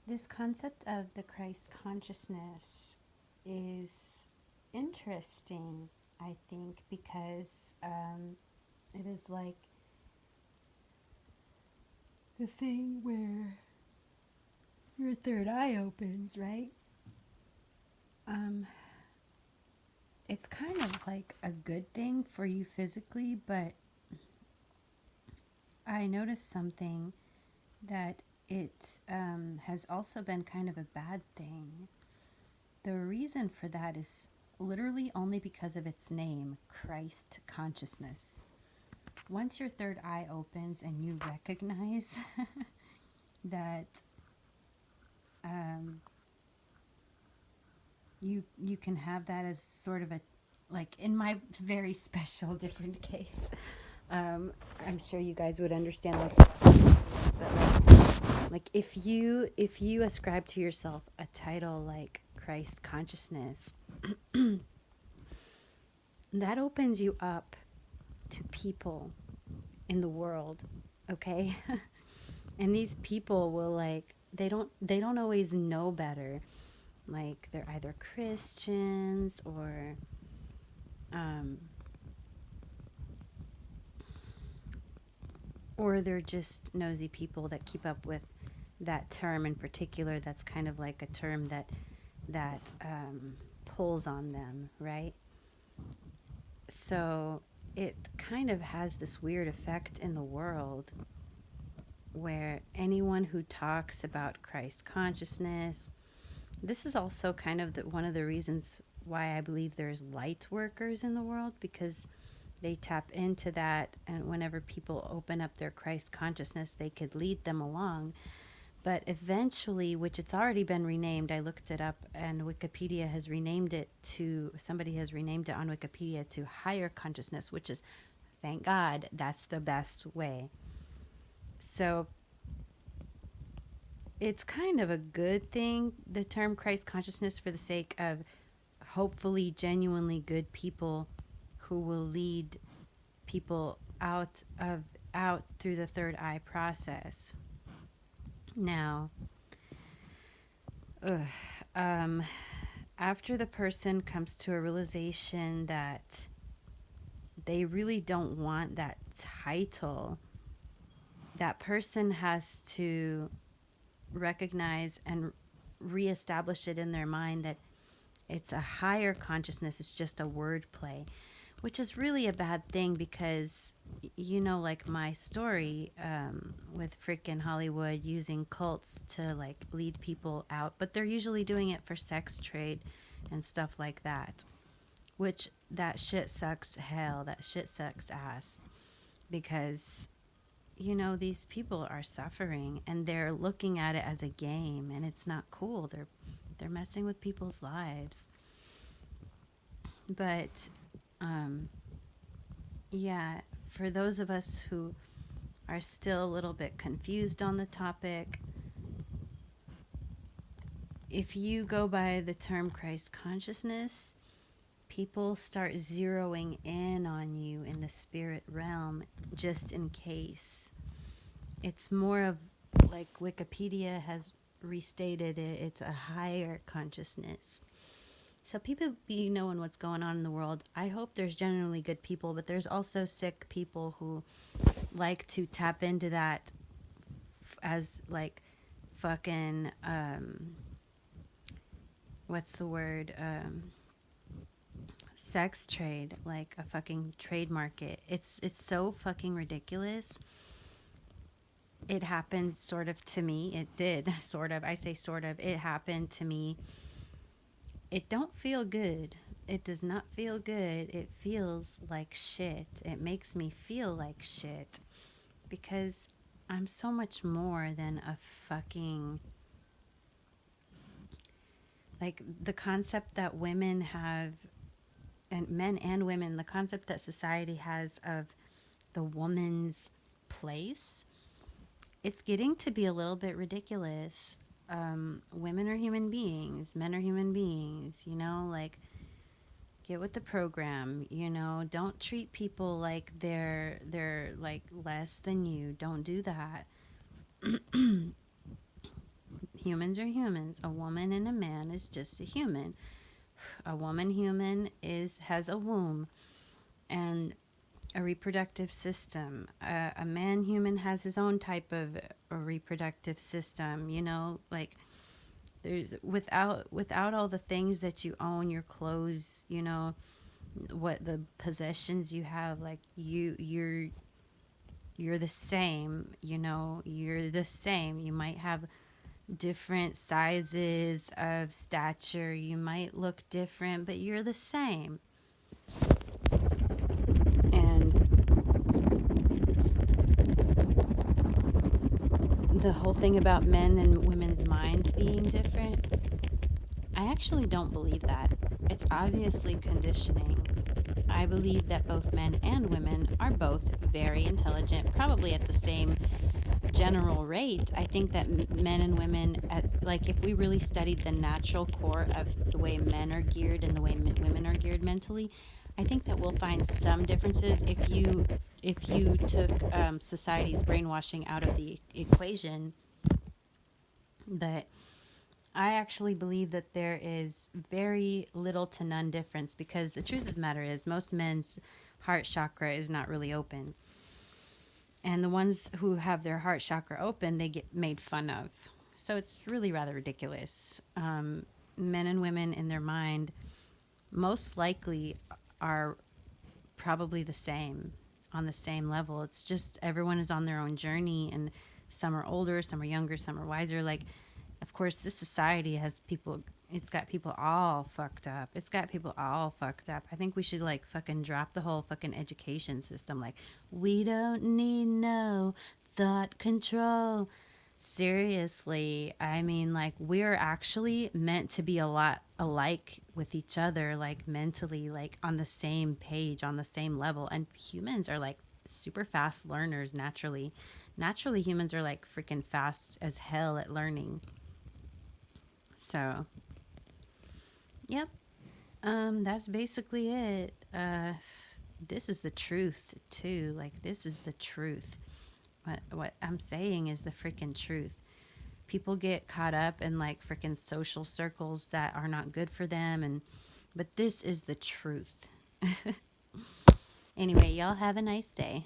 This concept of the Christ consciousness is interesting, I think, because it is like the thing where your third eye opens, right? Um, it's kind of like a good thing for you physically, but I noticed something that it has also been kind of a bad thing. The reason for that is literally only because of its name, Christ consciousness. Once your third eye opens and you recognize that um, you can have that as sort of a, like in my very special different case, I'm sure you guys would understand what but like if you ascribe to yourself a title like Christ consciousness, that opens you up to people in the world, okay? And these people will like they don't always know better. Like they're either Christians um or they're just nosy people that keep up with that term in particular. That's kind of like a term that pulls on them, right? So it kind of has this weird effect in the world where anyone who talks about Christ consciousness, this is also kind of one of the reasons why I believe there's light workers in the world, because they tap into that, and whenever people open up their Christ consciousness, they could lead them along. But eventually, which it's already been renamed, I looked it up and Wikipedia has renamed it to, somebody has renamed it on Wikipedia to higher consciousness, which is, thank God, that's the best way. So it's kind of a good thing, the term Christ consciousness, for the sake of hopefully genuinely good people who will lead people out through the third eye process. Now, ugh, um, after the person comes to a realization that they really don't want that title, that person has to recognize and reestablish it in their mind that it's a higher consciousness. It's just a word play, which is really a bad thing because, like my story with freaking Hollywood using cults to like lead people out, but they're usually doing it for sex trade and stuff like that, which that shit sucks hell. That shit sucks ass because, these people are suffering and they're looking at it as a game and it's not cool. They're messing with people's lives. But um, yeah, for those of us who are still a little bit confused on the topic, if you go by the term Christ consciousness, people start zeroing in on you in the spirit realm just in case. It's more of like Wikipedia has restated it, it's a higher consciousness. So people be knowing what's going on in the world. I hope there's generally good people, but there's also sick people who like to tap into that as like fucking what's the word, sex trade, like a fucking trade market. It's so fucking ridiculous. It happened sort of to me. It did sort of. I say sort of. It happened to me. It don't feel good. It does not feel good. It feels like shit. It makes me feel like shit because I'm so much more than a fucking, like, the concept that women have, and men and women, the concept that society has of the woman's place, it's getting to be a little bit ridiculous. Women are human beings, men are human beings, like, get with the program, don't treat people like they're like less than you. Don't do that. Humans are humans. A woman and a man is just a human. A woman human has a womb and a reproductive system. A man human has his own type of a reproductive system, like there's without all the things that you own, your clothes, what the possessions you have, like you're the same, you're the same. You might have different sizes of stature, you might look different, but you're the same. And the whole thing about men and women's minds being different, I actually don't believe that. It's obviously conditioning. I believe that both men and women are both very intelligent, probably at the same general rate. I think that men and women, like if we really studied the natural core of the way men are geared and the way women are geared mentally, I think that we'll find some differences if you took society's brainwashing out of the equation. But I actually believe that there is very little to none difference, because the truth of the matter is most men's heart chakra is not really open. And the ones who have their heart chakra open, they get made fun of. So it's really rather ridiculous. Men and women in their mind most likely are probably the same, on the same level. It's just everyone is on their own journey, and some are older, some are younger, some are wiser. Like, of course, this society has people, it's got people all fucked up. It's got people all fucked up. I think we should, like, fucking drop the whole fucking education system. Like, we don't need no thought control. Seriously, I mean, like, we're actually meant to be a lot alike with each other, like, mentally, like, on the same page, on the same level. And humans are, like, super fast learners naturally. Naturally, humans are, like, freaking fast as hell at learning. So, yep. That's basically it. This is the truth, too. Like, this is the truth. What I'm saying is the freaking truth. People get caught up in like freaking social circles that are not good for them, but this is the truth. Anyway, y'all have a nice day.